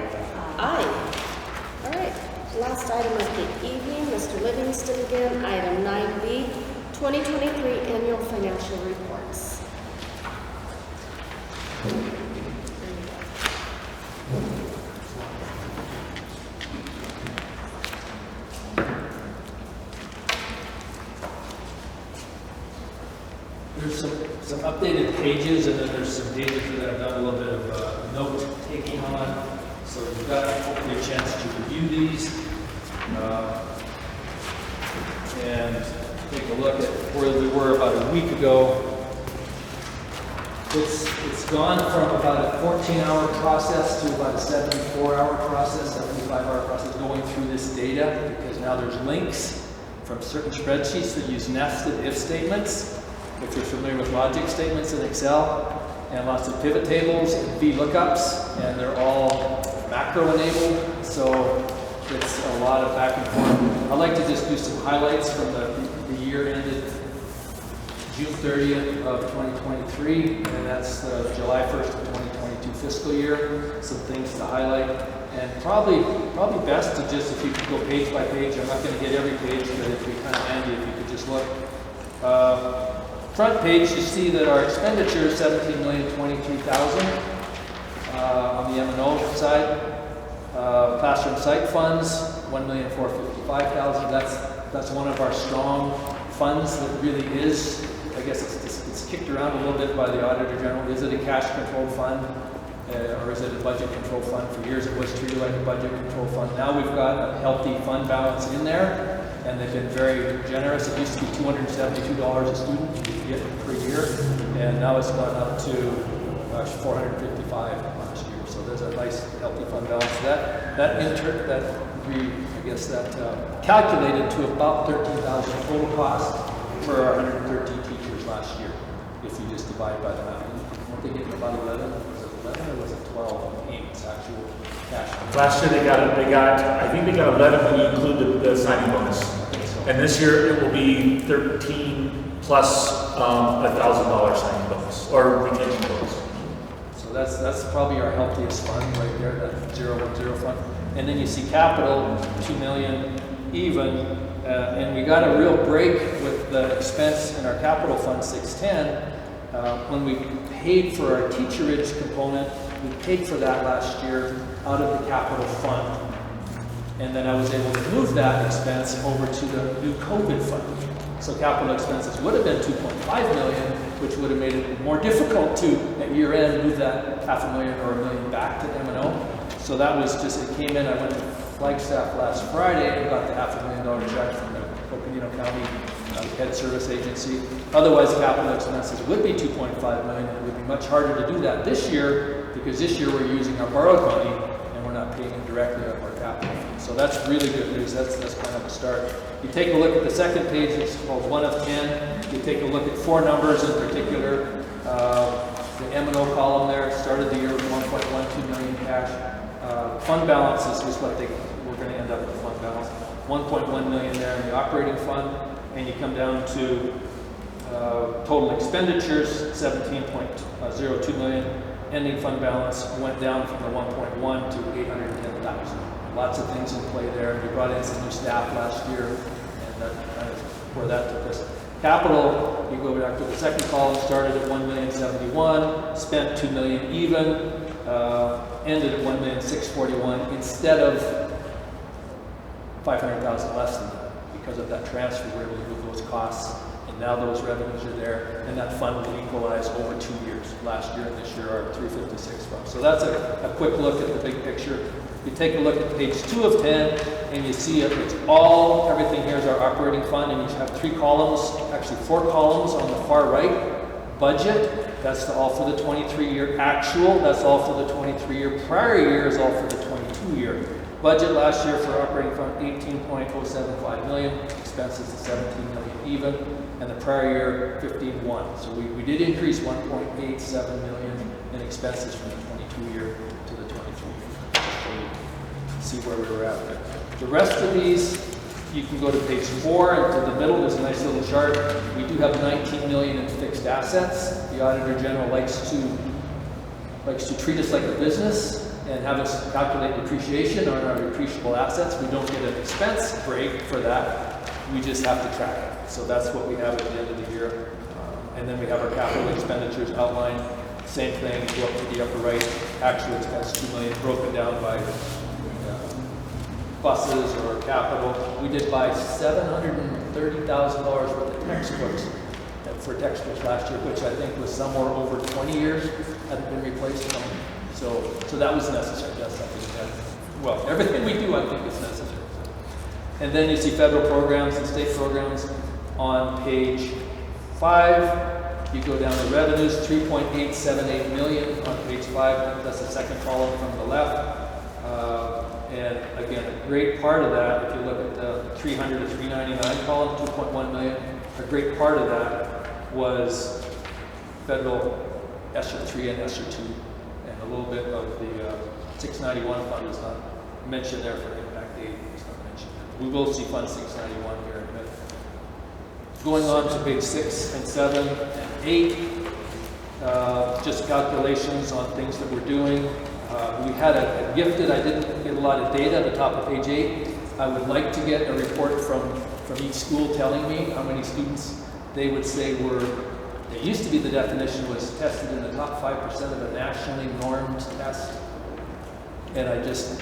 Aye. All right. Last item of the evening, Mr. Livingston again, item 9B, 2023 annual financial reports. There's some updated pages, and then there's some pages that I've done a little bit of note taking on. So you've got hopefully a chance to review these and take a look at where we were about a week ago. It's gone from about a 14-hour process to about a 74-hour process, 75-hour process going through this data, because now there's links from certain spreadsheets that use nested if statements, if you're familiar with logic statements in Excel, and lots of pivot tables and VLOOKUPs, and they're all macro enabled. So it's a lot of back and forth. I'd like to just do some highlights from the year ended June 30th of 2023, and that's the July 1st of 2022 fiscal year. Some things to highlight, and probably best to just, if you could go page by page. I'm not going to hit every page, but it'd be kind of handy if you could just look. Front page, you see that our expenditure is $17,023,000 on the M&O side. Classroom site funds, $1,455,000. That's one of our strong funds that really is, I guess it's kicked around a little bit by the Auditor General. Is it a cash controlled fund or is it a budget controlled fund? For years it was treated like a budget controlled fund. Now we've got a healthy fund balance in there, and they've been very generous. It used to be $272 a student you could get per year, and now it's gone up to $455 last year. So there's a nice healthy fund balance. That calculated to about $13,000 total cost for our 113 teachers last year, if you just divide by the amount. Weren't they getting about 11? Was it 11 or was it 12 payments, actual cash? Last year I think they got 11 when you include the signing bonus. And this year it will be 13 plus $1,000 signing bonus or retention bonus. So that's probably our healthiest fund right there, that 010 fund. And then you see capital, $2 million even, and we got a real break with the expense in our capital fund 610. When we paid for our teacherage component, we paid for that last year out of the capital fund. And then I was able to move that expense over to the new COVID fund. So capital expenses would have been $2.5 million, which would have made it more difficult to, at year end, move that $500,000 or $1 million back to M&O. So that was just, it came in, I went to Flagstaff last Friday and got the $500,000 check from the Coconino County Head Service Agency. Otherwise, capital expenses would be $2.5 million, and it would be much harder to do that this year, because this year we're using our borrowed money and we're not paying it directly out of our capital. So that's really good news. That's kind of a start. You take a look at the second page, it's called 1 of 10. You take a look at 4 numbers in particular. The M&O column there started the year with $1.12 million cash. Fund balance is what we're going to end up with, fund balance. $1.1 million there in the operating fund, and you come down to total expenditures, $17.02 million. Ending fund balance went down from the 1.1 to 810,000. Lots of things in play there. We brought in some new staff last year, and that kind of where that took us. Capital, you go back to the second column, started at $1,071,000, spent $2 million even, ended at $1,641,000 instead of $500,000 less than that. Because of that transfer, we were able to move those costs, and now those revenues are there, and that fund will equalize over 2 years. Last year and this year are 356 fund. So that's a quick look at the big picture. You take a look at page 2 of 10, and you see it's everything here is our operating fund, and you have 3 columns, actually 4 columns on the far right. Budget, that's all for the 23-year. Actual, that's all for the 23-year. Prior year is all for the 22-year. Budget last year for operating fund, $18.075 million. Expenses of $17 million even, and the prior year, $15.1. So we did increase $1.87 million in expenses from the 22-year to the 23-year. See where we were at there. The rest of these, you can go to page 4, and to the middle, there's a nice little chart. We do have $19 million in fixed assets. The Auditor General likes to treat us like a business and have us calculate depreciation on our depreciable assets. We don't get an expense break for that. We just have to track it. So that's what we have at the end of the year. And then we have our capital expenditures outlined. Same thing, go up to the upper right, actual expense $2 million, broken down by buses or capital. We did buy $730,000 worth of textbooks for textbooks last year, which I think was somewhere over 20 years hadn't been replaced. So that was necessary. That's something that, well, everything we do I think is necessary. And then you see federal programs and state programs on page 5. You go down to revenues, $3.878 million on page 5. That's the second column from the left. And again, a great part of that, if you look at the 300 to 399 column, $2.1 million, a great part of that was federal ESSER 3 and ESSER 2. And a little bit of the 691 fund is not mentioned there for impact aid. we will see Fund 691 here in a minute. Going on to page 6 and 7 and 8, just calculations on things that we're doing. We had a gifted, I didn't get a lot of data at the top of page 8. I would like to get a report from each school telling me how many students they would say were, it used to be the definition was tested in the top 5% of a nationally normed test. And it's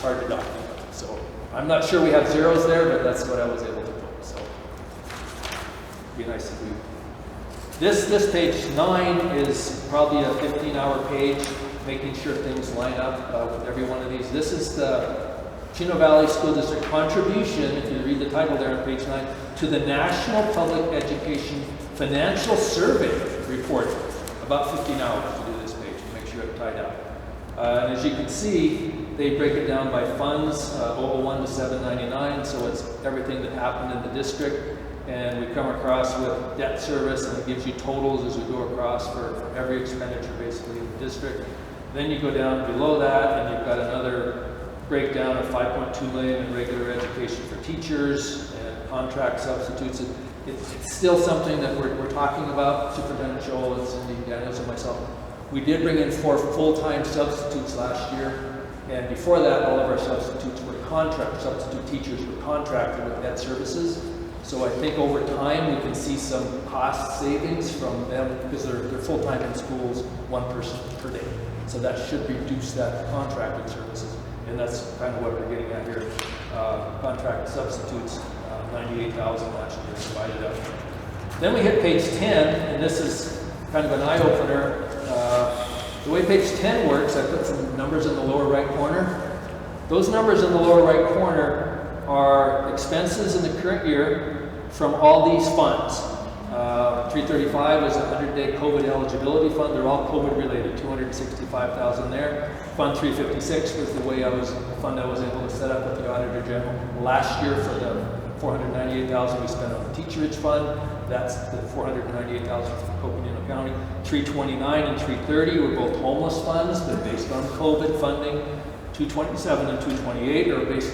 hard to document. So I'm not sure we have zeros there, but that's what I was able to put. So it'd be nice if we. This page 9 is probably a 15-hour page, making sure things line up with every one of these. This is the Chino Valley School District contribution, if you read the title there on page 9, to the National Public Education Financial Survey report. About 15 hours to do this page, to make sure it's tied up. And as you can see, they break it down by funds, 001 to 799, so it's everything that happened in the district. And we come across with debt service, and it gives you totals as we go across for every expenditure basically in the district. Then you go down below that, and you've got another breakdown of 5.2 million in regular education for teachers and contract substitutes. It's still something that we're talking about, Superintendent Scholl and Cindy Daniels and myself. We did bring in 4 full-time substitutes last year, and before that, all of our substitutes were substitute teachers were contracted with Ed Services. So I think over time we can see some cost savings from them because they're full-time in schools, 1 person per day. So that should reduce that contracted services. And that's kind of what we're getting at here. Contract substitutes, 98,000 last year divided up. Then we hit page 10, and this is kind of an eye-opener. The way page 10 works, I put some numbers in the lower right corner. Those numbers in the lower right corner are expenses in the current year from all these funds. 335 is a 100-day COVID eligibility fund. They're all COVID related, 265,000 there. Fund 356 was the fund I was able to set up with the Auditor General last year for the 498,000 we spent on the teacherage fund. That's the 498,000 from Coconino County. 329 and 330 were both homeless funds, but based on COVID funding. 227 and 228 are based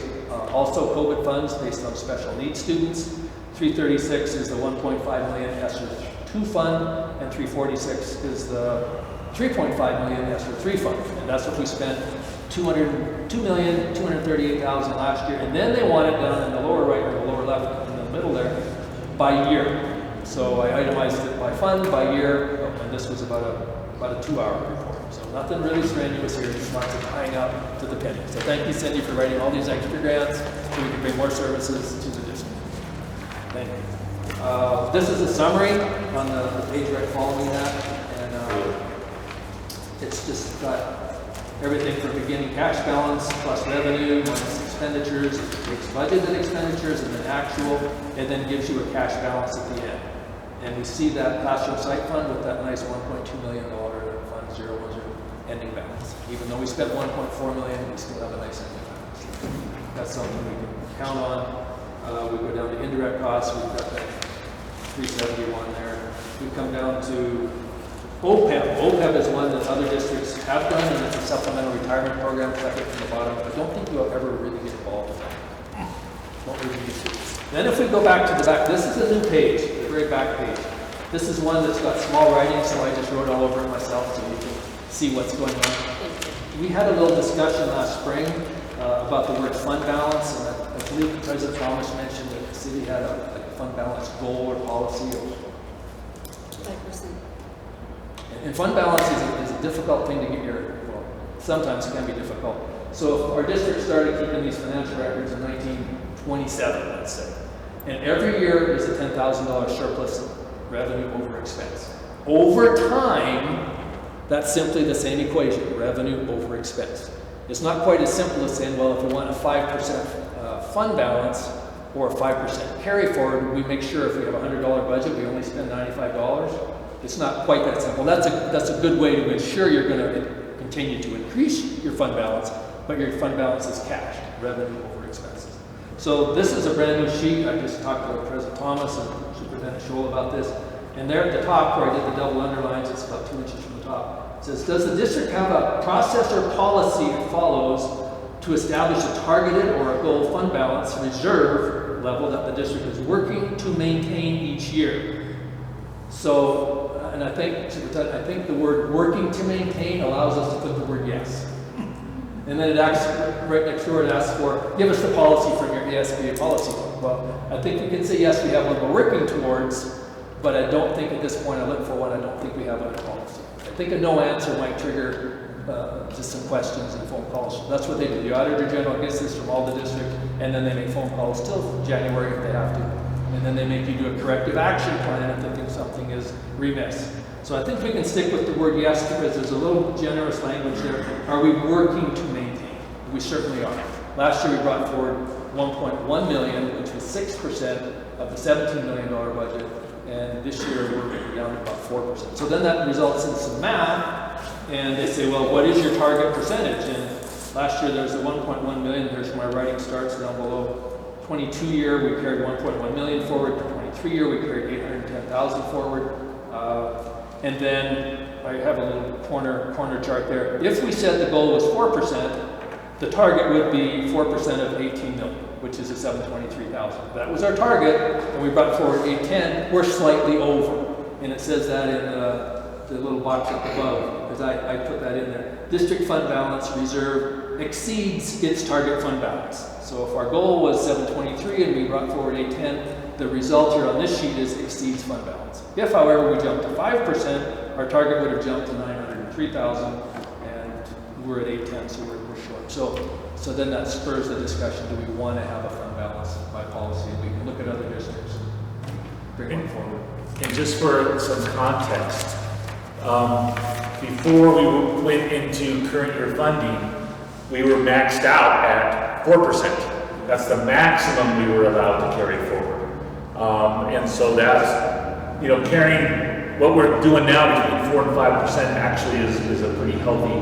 also COVID funds based on special needs students. 336 is the 1.5 million ESSER 2 fund, and 346 is the 3.5 million ESSER 3 fund. And that's what we spent $2,238,000 last year. And then they want it down in the lower right or the lower left in the middle there by year. So I itemized it by fund, by year, and this was about a 2-hour report. So nothing really strenuous here, just lots of tying up to the penny. So thank you, Cindy, for writing all these extra grants so we can bring more services to the district. Thank you. This is a summary on the page right following that, and it's just got everything from beginning cash balance plus revenue minus expenditures. It takes budgeted expenditures and then actual, and then gives you a cash balance at the end. And we see that classroom site fund with that nice $1.2 million fund 010 ending balance. Even though we spent $1.4 million, we still have a nice ending balance. That's something we can count on. We go down to indirect costs. We've got that 371 there. We come down to OPEB. OPEB is one that other districts have done, and it's a supplemental retirement program, second from the bottom. I don't think you'll ever really get involved with that. Don't really need to. Then if we go back to the back, this is a new page, the very back page. This is one that's got small writing, so I just wrote all over it myself so you can see what's going on. We had a little discussion last spring about the word fund balance, and I believe President Thomas mentioned that the city had a fund balance goal or policy of 5%. And fund balance is a difficult thing to get sometimes it can be difficult. So if our district started keeping these financial records in 1927, let's say, and every year there's a $10,000 surplus revenue over expense. Over time, that's simply the same equation, revenue over expense. It's not quite as simple as saying, well, if we want a 5% fund balance or a 5% carry forward, we make sure if we have a $100 budget, we only spend $95. It's not quite that simple. That's a good way to ensure you're going to continue to increase your fund balance, but your fund balance is cash, revenue over expenses. So this is a brand new sheet. I just talked to President Thomas and Superintendent Scholl about this. And there at the top, where I did the double underlines, it's about 2 inches from the top. It says, does the district have a process or policy it follows to establish a targeted or a goal fund balance reserve level that the district is working to maintain each year. So, and I think the word working to maintain allows us to put the word yes. And then it asks, right next door, it asks for, give us the policy from your ASBA policy. Well, I think we can say yes, we have one we're working towards, but I don't think at this point, I look for one, I don't think we have a policy. I think a no answer might trigger just some questions and phone calls. That's what they do. The Auditor General gets this from all the districts, and then they make phone calls till January if they have to. And then they make you do a corrective action plan if they think something is remiss. So I think we can stick with the word yes because there's a little generous language there. Are we working to maintain? We certainly are. Last year we brought forward 1.1 million, which was 6% of the $17 million budget. And this year we're down to about 4%. So then that results in some math, and they say, well, what is your target percentage? And last year there was the 1.1 million. Here's where my writing starts down below. 22 year, we carried 1.1 million forward. 23 year, we carried 810,000 forward. And then I have a little corner chart there. If we said the goal was 4%, the target would be 4% of 18 million, which is a 723,000. That was our target, and we brought forward 810. We're slightly over, and it says that in the little box up above, because I put that in there. District fund balance reserve exceeds its target fund balance. So if our goal was 723 and we brought forward 810, the result here on this sheet is exceeds fund balance. If, however, we jumped to 5%, our target would have jumped to 903,000, and we're at 810, so we're short. So then that spurs the discussion, do we want to have a fund balance by policy? We can look at other districts, bring one forward. And just for some context, before we went into current year funding, we were maxed out at 4%. That's the maximum we were allowed to carry forward. And so that's, carrying what we're doing now between 4 and 5% actually is a pretty healthy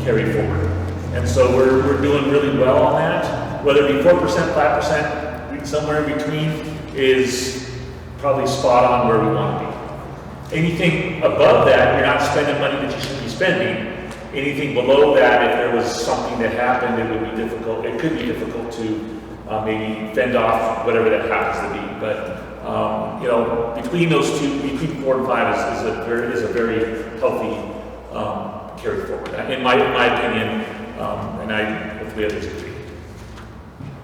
carry forward. And so we're doing really well on that. Whether it be 4%, 5%, somewhere in between is probably spot on where we want to be. Anything above that, you're not spending money that you should be spending. Anything below that, if there was something that happened, it would be difficult. It could be difficult to maybe fend off whatever that happens to be. But between those two, between 4 and 5 is a very healthy carry forward, in my opinion, and hopefully others agree.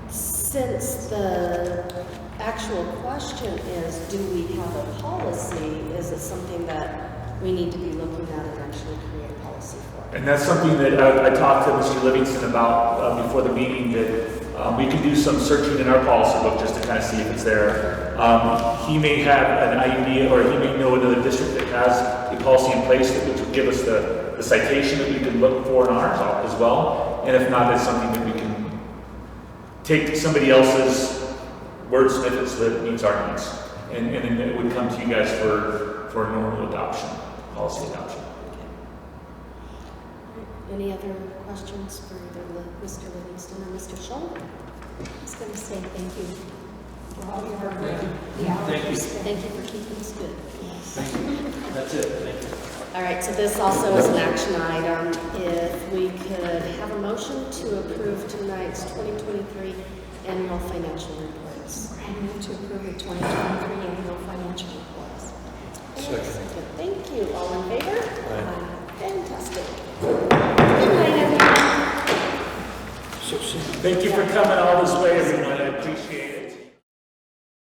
Since the actual question is, do we have a policy? Is it something that we need to be looking at and actually create a policy for? And that's something that I talked to Mr. Livingston about before the meeting, that we can do some searching in our policy book just to kind of see if it's there. He may have an idea, or he may know another district that has a policy in place which would give us the citation that we can look for in ours as well. And if not, that's something that we can take somebody else's wordsmith it so that it meets our needs. And it would come to you guys for normal adoption, policy adoption. Any other questions for either Mr. Livingston or Mr. Schultz? I'm just going to say thank you for all your hard work. Thank you. Thank you for keeping us good. Yes. That's it. Thank you. All right, so this also is an action item. If we could have a motion to approve tonight's 2023 annual financial reports. I move to approve the 2023 annual financial reports. Second. Thank you. All in favor? Aye. Fantastic. Good night, everyone. Thank you for coming all this way, everyone. I appreciate it.